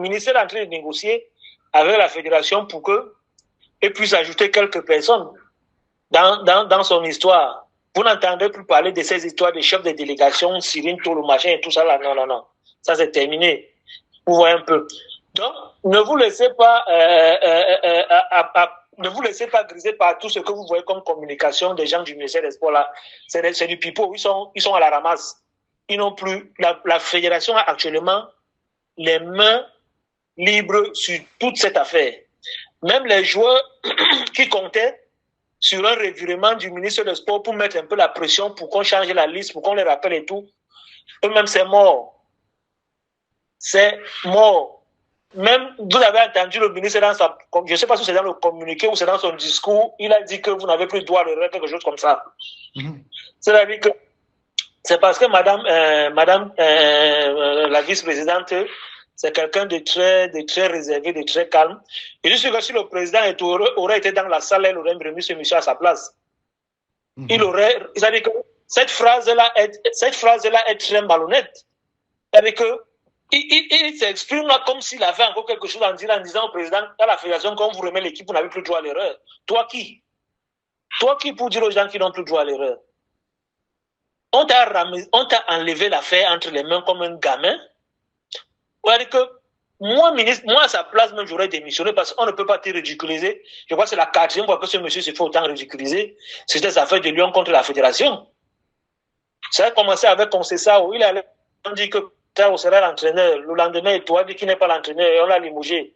ministère est en train de négocier avec la fédération pour qu'elle puisse ajouter quelques personnes dans son histoire. Vous n'entendez plus parler de ces histoires de chefs de délégation, Cyril, tout le machin et tout ça là. Non, non, non. Ça, c'est terminé. Vous voyez un peu. Donc, ne vous laissez pas, ne vous laissez pas griser par tout ce que vous voyez comme communication des gens du ministère des Sports là. C'est du pipeau. Ils sont à la ramasse. Ils n'ont plus, la fédération a actuellement les mains libres sur toute cette affaire. Même les joueurs qui comptaient sur un revirement du ministre des Sports pour mettre un peu la pression pour qu'on change la liste, pour qu'on les rappelle et tout, eux-mêmes, c'est mort. C'est mort. Même, vous avez entendu le ministre dans sa, je ne sais pas si c'est dans le communiqué ou c'est dans son discours, il a dit que vous n'avez plus droit à l'erreur, quelque chose comme ça. C'est-à-dire que c'est parce que madame la vice-présidente, c'est quelqu'un de très réservé, de très calme. Et je suis sûr que si le président aurait été dans la salle, il aurait remis ce monsieur à sa place. Il aurait, c'est-à-dire que cette phrase-là est très malhonnête. C'est-à-dire que il s'exprime là comme s'il avait encore quelque chose à dire en disant au président, à la fédération, quand vous remet l'équipe, vous n'avez plus droit à l'erreur. Toi qui pour dire aux gens qui n'ont plus droit à l'erreur? On t'a enlevé l'affaire entre les mains comme un gamin. C'est-à-dire que moi, à sa place, même, j'aurais démissionné parce qu'on ne peut pas te ridiculiser. Je crois que c'est la 4e fois que ce monsieur se fait autant ridiculiser. C'était sa affaire de Lyon contre la fédération. Ça a commencé avec Concessao. On dit que Tao sera l'entraîneur. Le lendemain, toi, dit qu'il n'est pas l'entraîneur et on l'a limogé.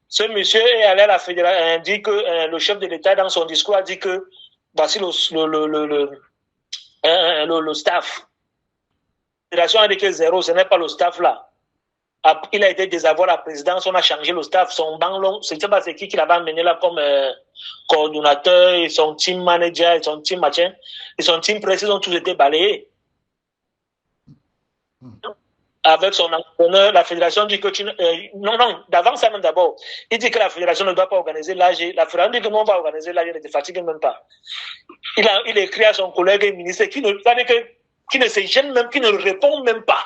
Ce monsieur est allé à la fédération, dit que le chef de l'État, dans son discours, a dit que voici le staff. La fédération a dit que 0, ce n'est pas le staff là. Il a été désavoué à la présidence, on a changé le staff, son banc long, je ne sais pas c'est qui l'avait amené là comme coordonnateur, et son team manager, et son team machin, et son team précis ont tous été balayés. Avec son entraîneur, la fédération dit que non, d'avant ça même d'abord, il dit que la fédération ne doit pas organiser l'AG, la fédération dit que non, on va organiser l'AG, il ne te fatigue même pas. Il écrit à son collègue et ministre qui ne se gêne même, qui ne répond même pas.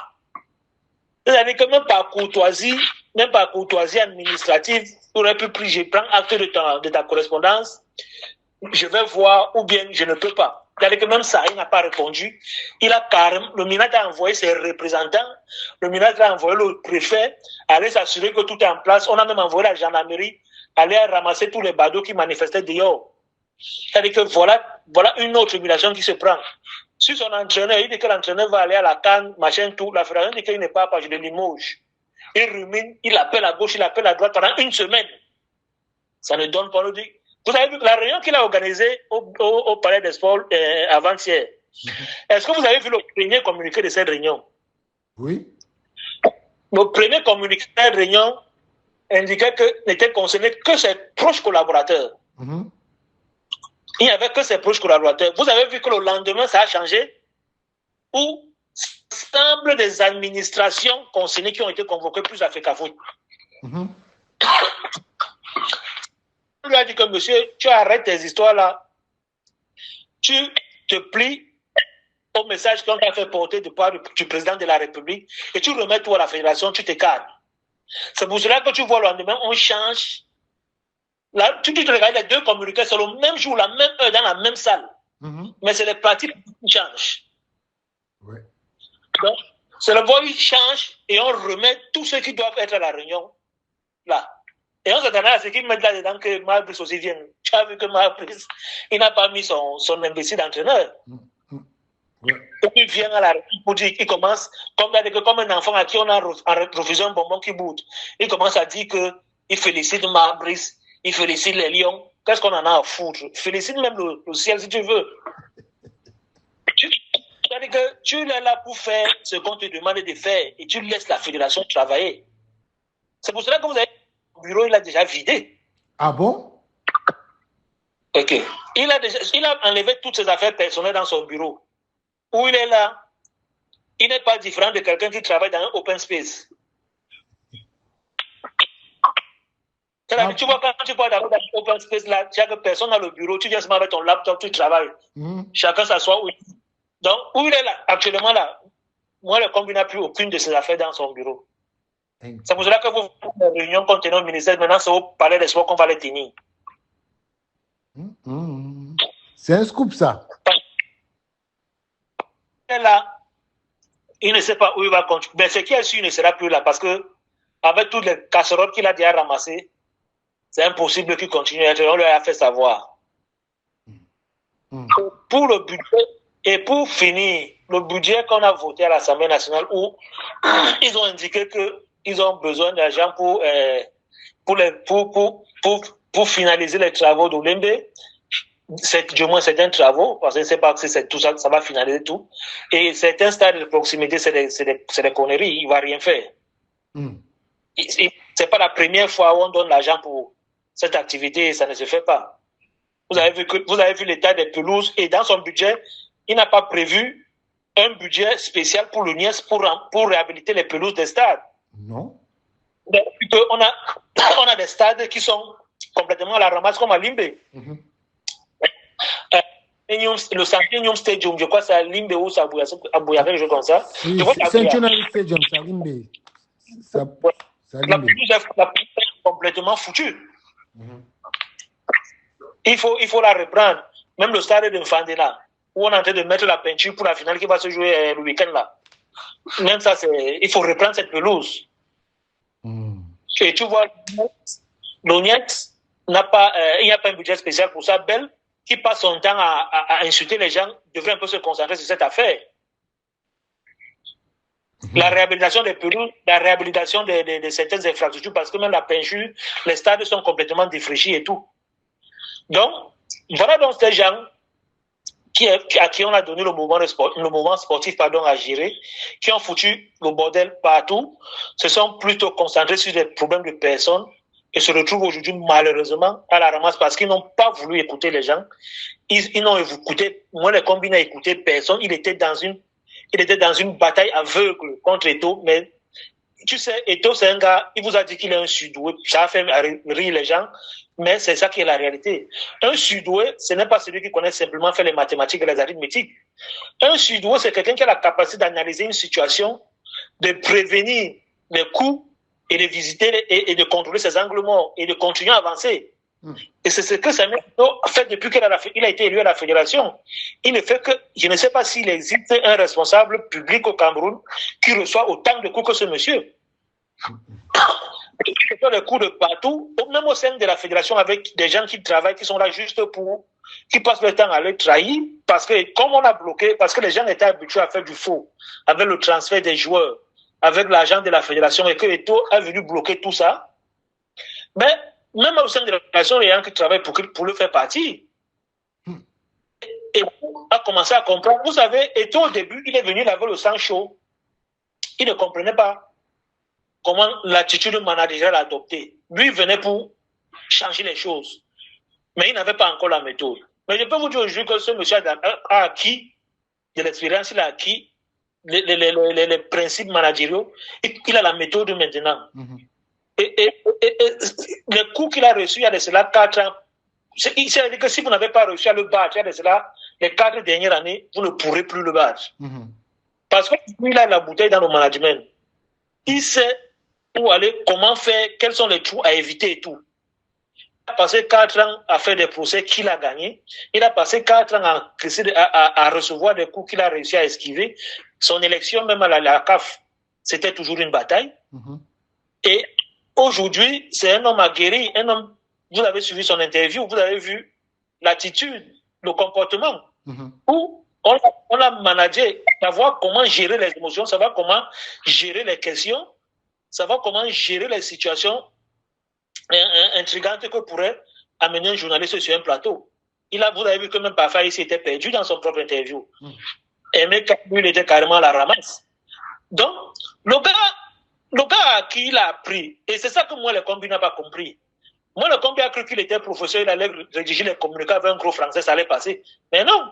C'est-à-dire que même par courtoisie administrative, tu aurais pu je prends acte de ta correspondance, je vais voir ou bien je ne peux pas. C'est-à-dire que même ça, il n'a pas répondu. Le ministre a envoyé ses représentants, le ministre a envoyé le préfet, aller s'assurer que tout est en place. On a même envoyé la gendarmerie, aller ramasser tous les badauds qui manifestaient dehors. C'est-à-dire que voilà une autre humiliation qui se prend. Sur son entraîneur, il dit que l'entraîneur va aller à la canne, machin, tout. La fédération dit qu'il n'est pas je le limoge. Il rumine, il appelle à gauche, il appelle à droite pendant une semaine. Ça ne donne pas le dit. Vous avez vu la réunion qu'il a organisée au Palais des Sports avant-hier. Est-ce que vous avez vu le premier communiqué de cette réunion? Oui. Le premier communiqué de cette réunion indiquait que n'était concerné que ses proches collaborateurs. Il n'y avait que ses proches collaborateurs. Vous avez vu que le lendemain, ça a changé? Où semble des administrations concernées qui ont été convoquées plus à FECAFOOT. On lui a dit que monsieur, tu arrêtes tes histoires-là. Tu te plies au message qu'on t'a fait porter de part du président de la République et tu remets tout à la fédération, tu te calmes. C'est pour cela que tu vois le lendemain, on change. Là, tu te regardes les deux communiqués, c'est le même jour, la même heure, dans la même salle. Mais c'est les parties qui changent. Ouais. Donc, c'est le voix qui change et on remet tous ceux qui doivent être à la réunion là. Et on s'attendait à ce qu'ils mettent là-dedans que Marbrice aussi vienne. Tu as vu que Marbrice, il n'a pas mis son imbécile d'entraîneur. Ouais. Et puis il vient à la réunion pour dire qu'il commence, comme un enfant à qui on a refusé un bonbon qui boude. Il commence à dire qu'il félicite Marbrice. Il félicite les lions. Qu'est-ce qu'on en a à foutre? Félicite même le ciel si tu veux. C'est-à-dire que tu es là pour faire ce qu'on te demande de faire et tu laisses la fédération travailler. C'est pour cela que vous avez le bureau, il a déjà vidé. Ah bon? Ok. Il a enlevé toutes ses affaires personnelles dans son bureau. Où il est là, il n'est pas différent de quelqu'un qui travaille dans un open space. Tu vois, quand tu parles dans open space, là, chaque personne a le bureau, tu viens seulement avec ton laptop, tu travailles. Chacun s'assoit où il est. Donc, où il est là, actuellement là, moi, le combi n'a plus aucune de ses affaires dans son bureau. C'est pour cela que vous réunions qu'on tenait au ministère, maintenant c'est au palais des sports qu'on va les tenir. C'est un scoop, ça. Et là, il ne sait pas où il va continuer. Mais ce qui est sûr, il ne sera plus là parce que, avec toutes les casseroles qu'il a déjà ramassées, c'est impossible qu'il continue. On lui a fait savoir. Pour le budget, et pour finir, le budget qu'on a voté à l'Assemblée nationale, où ils ont indiqué qu'ils ont besoin d'argent pour finaliser les travaux d'Olembe. Du moins certains travaux, parce que je ne sais pas si c'est tout ça, ça va finaliser tout. Et certains stades de proximité, c'est des conneries, il ne va rien faire. C'est pas la première fois où on donne l'argent pour cette activité et ça ne se fait pas. Vous avez vu l'état des pelouses et dans son budget, il n'a pas prévu un budget spécial pour le NIES pour réhabiliter les pelouses des stades. Non. On a des stades qui sont complètement à la ramasse comme à Limbe. Le Centennium Stadium, je crois que c'est à Limbe ou c'est à Bouyaré, je comme ça. Oui, Centennium Stadium, c'est à Limbe. La pelouse est complètement foutue. Il faut la reprendre. Même le stade de Mfandena, où on est en train de mettre la peinture pour la finale qui va se jouer le week-end là. Même ça, il faut reprendre cette pelouse. Et tu vois, l'ONIET il n'y a pas un budget spécial pour ça. Belle, qui passe son temps à insulter les gens, devrait un peu se concentrer sur cette affaire. La réhabilitation des pelouses, la réhabilitation de certaines infrastructures, parce que même la peinture, les stades sont complètement défraîchis et tout. Donc, voilà donc ces gens à qui on a donné le mouvement sportif à gérer, qui ont foutu le bordel partout, se sont plutôt concentrés sur des problèmes de personnes et se retrouvent aujourd'hui malheureusement à la ramasse parce qu'ils n'ont pas voulu écouter les gens. Ils n'ont écouté, moi les combinés n'a écouté personne, il était dans une bataille aveugle contre Eto'o, mais tu sais, Eto'o c'est un gars, il vous a dit qu'il est un sudoué, ça a fait rire les gens, mais c'est ça qui est la réalité. Un sudoué, ce n'est pas celui qui connaît simplement faire les mathématiques et les arithmétiques. Un sudoué, c'est quelqu'un qui a la capacité d'analyser une situation, de prévenir les coups et de visiter et de contrôler ses angles morts et de continuer à avancer. Et c'est ce que Samuel Eto'o a fait depuis qu'il a été élu à la fédération. Il ne fait que, je ne sais pas s'il existe un responsable public au Cameroun qui reçoit autant de coups que ce monsieur. Il fait des coups de partout, même au sein de la fédération, avec des gens qui travaillent, qui sont là juste qui passent le temps à le trahir, parce que comme on a bloqué, parce que les gens étaient habitués à faire du faux, avec le transfert des joueurs, avec l'argent de la fédération, et que Eto'o a venu bloquer tout ça. Mais même au sein de la fédération, il y a gens qui travaillent pour le faire partir. Et on a commencé à comprendre. Vous savez, Eto'o au début, il est venu laver le sang chaud. Il ne comprenait pas comment l'attitude managériale a adopté. Lui, il venait pour changer les choses. Mais il n'avait pas encore la méthode. Mais je peux vous dire aujourd'hui que ce monsieur a acquis de l'expérience, il a acquis les principes managériaux. Il a la méthode maintenant. Et les coups qu'il a reçus il y a de cela 4 ans, il s'est dit que si vous n'avez pas réussi à le battre, il y a de cela les 4 dernières années, vous ne pourrez plus le battre. Parce qu'il a la bouteille dans le management. Il sait où aller, comment faire, quels sont les trous à éviter et tout. Il a passé 4 ans à faire des procès qu'il a gagnés. Il a passé 4 ans à recevoir des coups qu'il a réussi à esquiver. Son élection, même à la CAF, c'était toujours une bataille. Et aujourd'hui, c'est un homme aguerri, un homme, vous avez suivi son interview, vous avez vu l'attitude, le comportement, où on l'a managé, savoir comment gérer les émotions, savoir comment gérer les questions, savoir comment gérer les situations intrigantes que pourrait amener un journaliste sur un plateau. Vous avez vu que même parfois il s'était perdu dans son propre interview. Et même lui, il était carrément à la ramasse. Donc, le gars à qui il a appris, et c'est ça que moi, le combi n'a pas compris. Moi, le combi a cru qu'il était professeur, il allait rédiger les communiqués avec un gros français, ça allait passer. Mais non,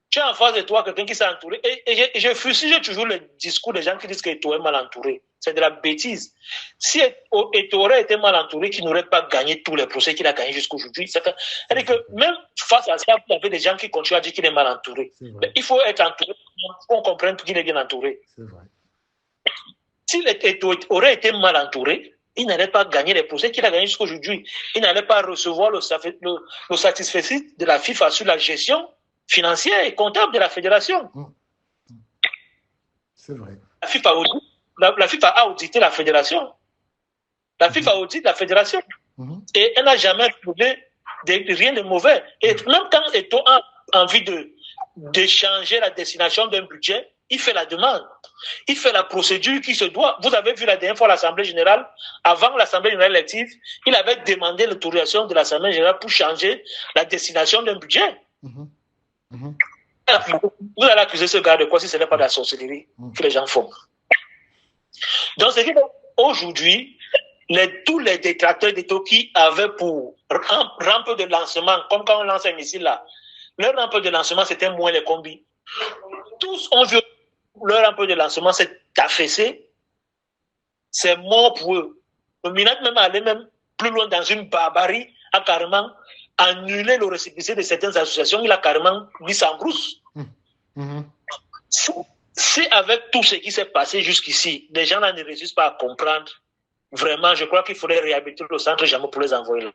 tu as en face de toi quelqu'un qui s'est entouré. Et je fusille toujours le discours des gens qui disent qu'Eto'o est mal entouré. C'est de la bêtise. Si Eto'o aurait été mal entouré, qu'il n'aurait pas gagné tous les procès qu'il a gagnés jusqu'aujourd'hui. C'est-à-dire que même face à ça, vous avez des gens qui continuent à dire qu'il est mal entouré. Mais il faut être entouré pour qu'on comprenne qu'il est bien entouré. C'est vrai. Si Eto'o aurait été mal entouré, il n'allait pas gagner les procès qu'il a gagnés jusqu'à aujourd'hui. Il n'allait pas recevoir le satisfecit de la FIFA sur la gestion financière et comptable de la fédération. C'est vrai. La FIFA a audité la fédération. La FIFA audite la fédération. Et elle n'a jamais trouvé rien de mauvais. Et même quand Eto'o a envie de changer la destination d'un budget, il fait la demande. Il fait la procédure qui se doit. Vous avez vu la dernière fois l'Assemblée générale, avant l'Assemblée générale élective, il avait demandé l'autorisation de l'Assemblée générale pour changer la destination d'un budget. Vous allez accuser ce gars de quoi si ce n'est pas de la sorcellerie que les gens font. Donc, c'est qu'aujourd'hui, tous les détracteurs d'Eto'o qui avaient pour rampe de lancement, comme quand on lance un missile là, leur rampe de lancement, c'était moins les combis. Tous ont vu leur rampe de lancement s'est affaissé. C'est mort pour eux. Le Minat même allait même plus loin dans une barbarie, a carrément annulé le récépissé de certaines associations. Il a carrément mis ça en brousse. Si avec tout ce qui s'est passé jusqu'ici, les gens là ne réussissent pas à comprendre, vraiment, je crois qu'il faudrait réhabiliter le centre Jamot pour les envoyer là.